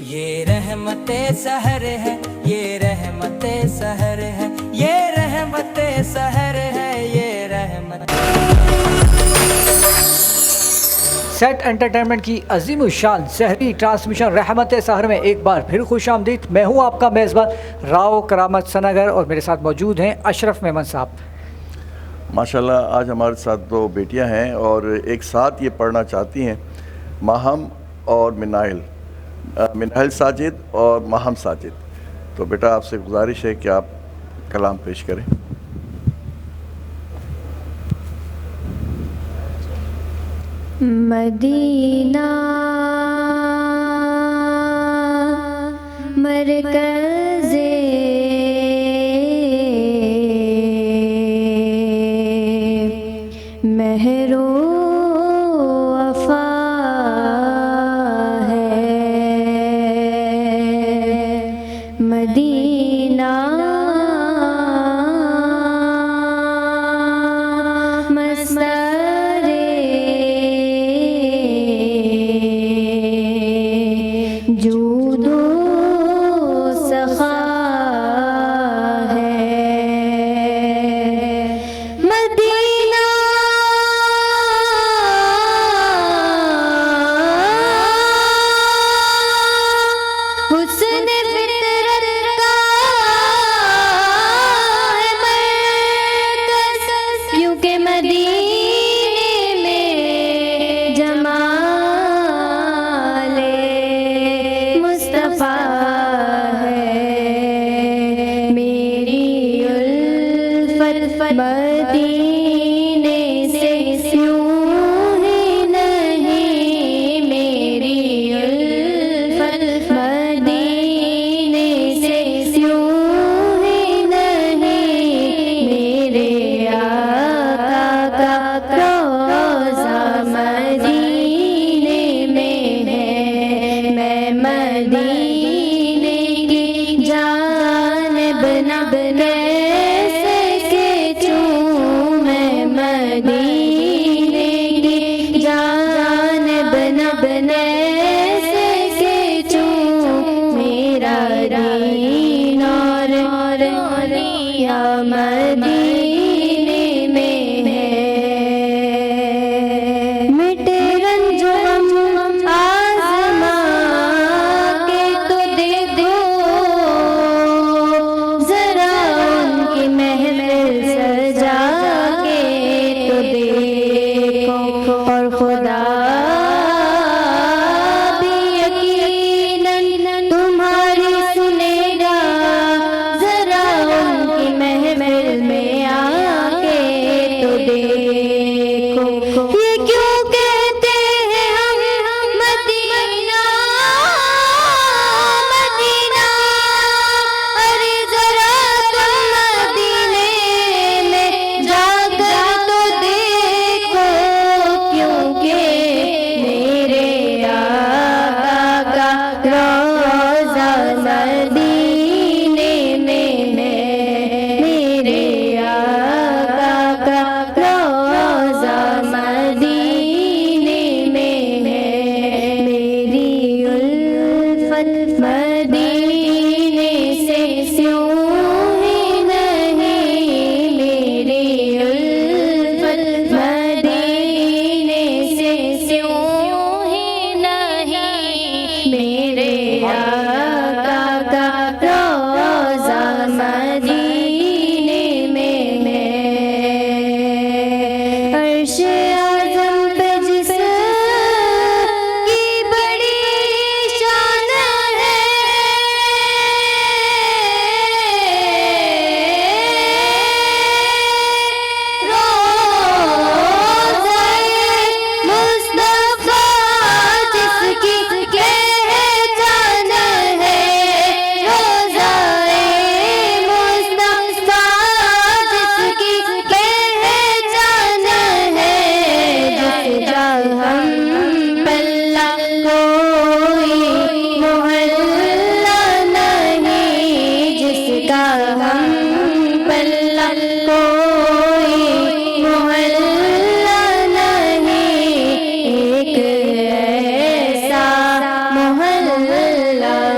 یہ رحمت سحر ہے، یہ رحمت سحر ہے، یہ رحمت سحر ہے، یہ رحمت۔ سیٹ انٹرٹینمنٹ کی عظیم الشان سحری ٹرانسمیشن رحمت سحر میں ایک بار پھر خوش آمدید۔ میں ہوں آپ کا میزبان راؤ کرامت سناگر اور میرے ساتھ موجود ہیں اشرف میمن صاحب۔ ماشاءاللہ آج ہمارے ساتھ دو بیٹیاں ہیں اور ایک ساتھ یہ پڑھنا چاہتی ہیں، ماہم اور منائل ساجد اور ماہم ساجد۔ تو بیٹا آپ سے گزارش ہے کہ آپ کلام پیش کریں۔ مدینہ مرکز مہر و وفا ہے، مدینہ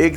1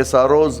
SROs,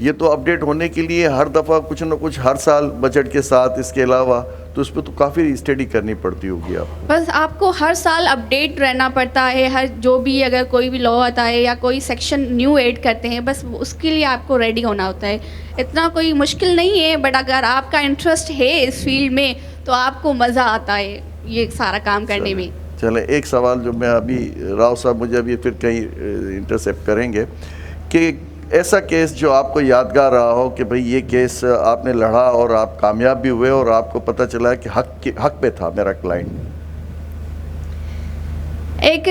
یہ تو اپڈیٹ ہونے کے لیے ہر دفعہ کچھ نہ کچھ ہر سال بجٹ کے ساتھ اس کے علاوہ تو اس پہ تو کافی اسٹڈی کرنی پڑتی ہوگی آپ کو. بس آپ کو ہر سال اپڈیٹ رہنا پڑتا ہے. ہر جو بھی اگر کوئی بھی لا آتا ہے یا کوئی سیکشن نیو ایڈ کرتے ہیں بس اس کے لیے آپ کو ریڈی ہونا ہوتا ہے. اتنا کوئی مشکل نہیں ہے, بٹ اگر آپ کا انٹرسٹ ہے اس فیلڈ میں تو آپ کو مزہ آتا ہے یہ سارا کام کرنے میں. چلیں ایک سوال جو میں ابھی راؤ صاحب مجھے ابھی پھر کہیں انٹرسیپٹ کریں گے کہ ایسا کیس جو آپ کو یادگار رہا ہو کہ بھئی یہ کیس آپ نے لڑا اور آپ کامیاب بھی ہوئے اور آپ کو پتہ چلا کہ حق پہ تھا میرا کلائنٹ. ایک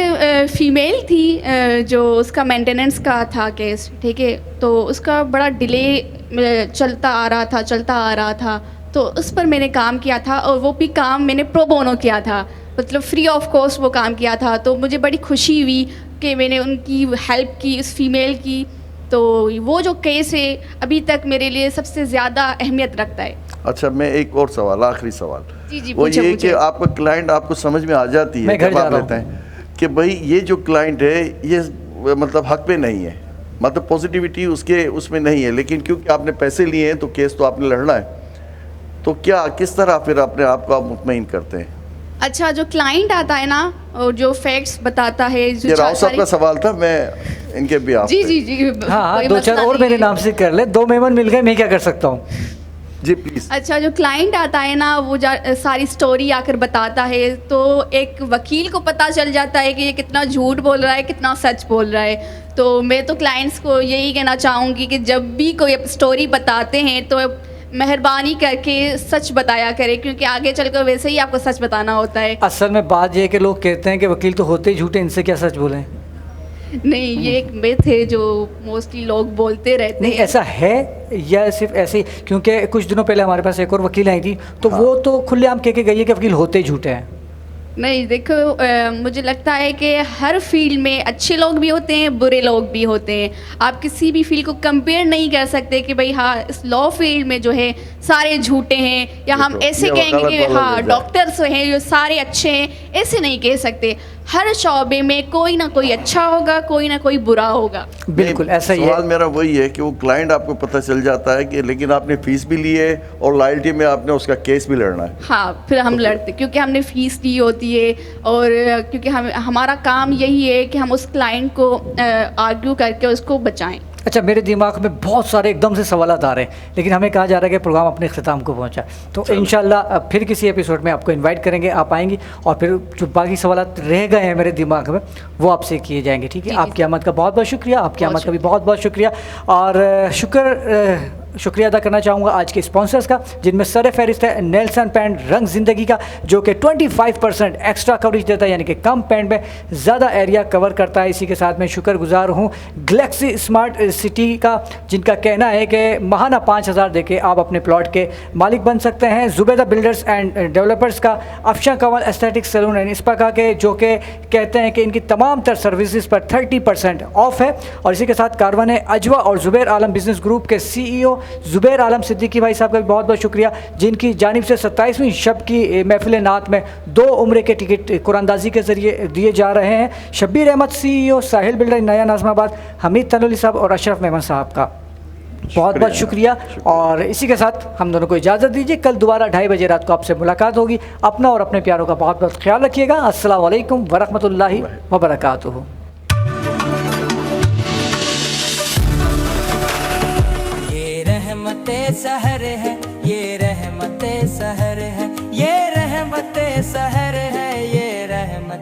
فیمیل تھی جو اس کا مینٹیننس کا تھا کیس, ٹھیک ہے, تو اس کا بڑا ڈیلے چلتا آ رہا تھا تو اس پر میں نے کام کیا تھا اور وہ بھی کام میں نے پرو بونو کیا تھا, مطلب فری آف کاسٹ وہ کام کیا تھا. تو مجھے بڑی خوشی ہوئی کہ میں نے ان کی ہیلپ کی, اس فیمیل کی. تو وہ جو کیس ہے ابھی تک میرے لیے سب سے زیادہ اہمیت رکھتا ہے. اچھا میں ایک اور سوال, آخری سوال, جی وہ یہ کہ آپ کا کلائنٹ آپ کو سمجھ میں آ جاتی ہے جب آپ لیتے ہیں کہ بھئی یہ جو کلائنٹ ہے یہ مطلب حق پہ نہیں ہے, مطلب پوزیٹیوٹی اس میں نہیں ہے, لیکن کیونکہ آپ نے پیسے لیے ہیں تو کیس تو آپ نے لڑنا ہے, تو کیا کس طرح پھر اپنے آپ کو آپ مطمئن کرتے ہیں؟ اچھا جو کلائنٹ آتا ہے نا اور جو فیکٹس بتاتا ہے, یہ راؤ صاحب کا سوال تھا, میں ان کے بھی آپ جی ہاں دو چار اور میرے نام سے کر لے, 2 مہمان مل گئے, میں کیا کر سکتا ہوں. جی پلیز. اچھا جو کلائنٹ آتا ہے نا وہ ساری سٹوری آ کر بتاتا ہے تو ایک وکیل کو پتہ چل جاتا ہے کہ یہ کتنا جھوٹ بول رہا ہے کتنا سچ بول رہا ہے. تو میں تو کلائنٹس کو یہی کہنا چاہوں گی کہ جب بھی کوئی سٹوری بتاتے ہیں تو مہربانی کر کے سچ بتایا کرے, کیونکہ آگے چل کر ویسے ہی آپ کو سچ بتانا ہوتا ہے. اصل میں بات یہ ہے کہ لوگ کہتے ہیں کہ وکیل تو ہوتے ہی جھوٹے, ان سے کیا سچ بولیں. نہیں یہ ایک میتھ ہے جو موسٹلی لوگ بولتے رہتے ہیں. نہیں ایسا ہے یا صرف ایسے ہی, کیونکہ کچھ دنوں پہلے ہمارے پاس ایک اور وکیل آئی تھی تو وہ تو کھلے عام کہہ کے گئی ہے کہ وکیل ہوتے ہی جھوٹے ہیں. نہیں دیکھو مجھے لگتا ہے کہ ہر فیلڈ میں اچھے لوگ بھی ہوتے ہیں برے لوگ بھی ہوتے ہیں. آپ کسی بھی فیلڈ کو کمپیئر نہیں کر سکتے کہ بھئی ہاں اس لا فیلڈ میں جو ہے سارے جھوٹے ہیں, یا ہم ایسے کہیں گے کہ ہاں ڈاکٹرس ہیں جو سارے اچھے ہیں, ایسے نہیں کہہ سکتے. ہر شعبے میں کوئی نہ کوئی اچھا ہوگا, کوئی نہ کوئی برا ہوگا. بالکل ایسا ہی ہے. سوال میرا وہی ہے کہ وہ کلائنٹ آپ کو پتہ چل جاتا ہے کہ لیکن آپ نے فیس بھی لی ہے اور لائلٹی میں آپ نے اس کا کیس بھی لڑنا ہے. ہاں پھر ہم لڑتے کیونکہ ہم نے فیس لی ہوتی ہے اور کیونکہ ہمارا کام یہی ہے کہ ہم اس کلائنٹ کو آرگیو کر کے اس کو بچائیں. اچھا میرے دماغ میں بہت سارے ایک دم سے سوالات آ رہے ہیں, لیکن ہمیں کہا جا رہا ہے کہ پروگرام اپنے اختتام کو پہنچا, تو انشاءاللہ پھر کسی ایپیسوڈ میں آپ کو انوائٹ کریں گے, آپ آئیں گی اور پھر جو باقی سوالات رہ گئے ہیں میرے دماغ میں وہ آپ سے کیے جائیں گے. ٹھیک ہے, آپ کی آمد کا بہت بہت شکریہ, آپ کی آمد کا بھی بہت بہت شکریہ. اور شکریہ ادا کرنا چاہوں گا آج کے اسپانسرز کا, جن میں سر فہرست ہے نیلسن پینٹ رنگ زندگی کا, جو کہ 25% ایکسٹرا کوریج دیتا ہے, یعنی کہ کم پینٹ میں زیادہ ایریا کور کرتا ہے. اسی کے ساتھ میں شکر گزار ہوں گلیکسی اسمارٹ سٹی کا, جن کا کہنا ہے کہ ماہانہ 5000 دے کے آپ اپنے پلاٹ کے مالک بن سکتے ہیں. زبیدہ بلڈرز اینڈ ڈیولپرز کا, افشاں کنول ایستھیٹک سیلون اینڈ اسپا کا, کے جو کہ کہتے ہیں کہ ان کی تمام تر سروسز پر 30% آف ہے. اور اسی کے ساتھ کاروان اجوا اور زبیر عالم بزنس گروپ کے CEO زبیر عالم صدیقی بھائی صاحب کا بھی بہت بہت شکریہ, جن کی جانب سے 27ویں شب کی محفل نعت میں 2 عمرے کے ٹکٹ قرآن اندازی کے ذریعے دیے جا رہے ہیں. شبیر احمد CEO ساحل بلڈر نیا ناظم آباد, حمید تنولی صاحب اور اشرف میمن صاحب کا بہت بہت شکریہ. اور اسی کے ساتھ ہم دونوں کو اجازت دیجیے, کل دوبارہ 2:30 بجے رات کو آپ سے ملاقات ہوگی. اپنا اور اپنے پیاروں کا بہت بہت خیال رکھیے گا. السلام علیکم ورحمۃ اللہ وبرکاتہ. سحر ہے یہ رحمت سحر ہے, یہ رحمت سحر ہے.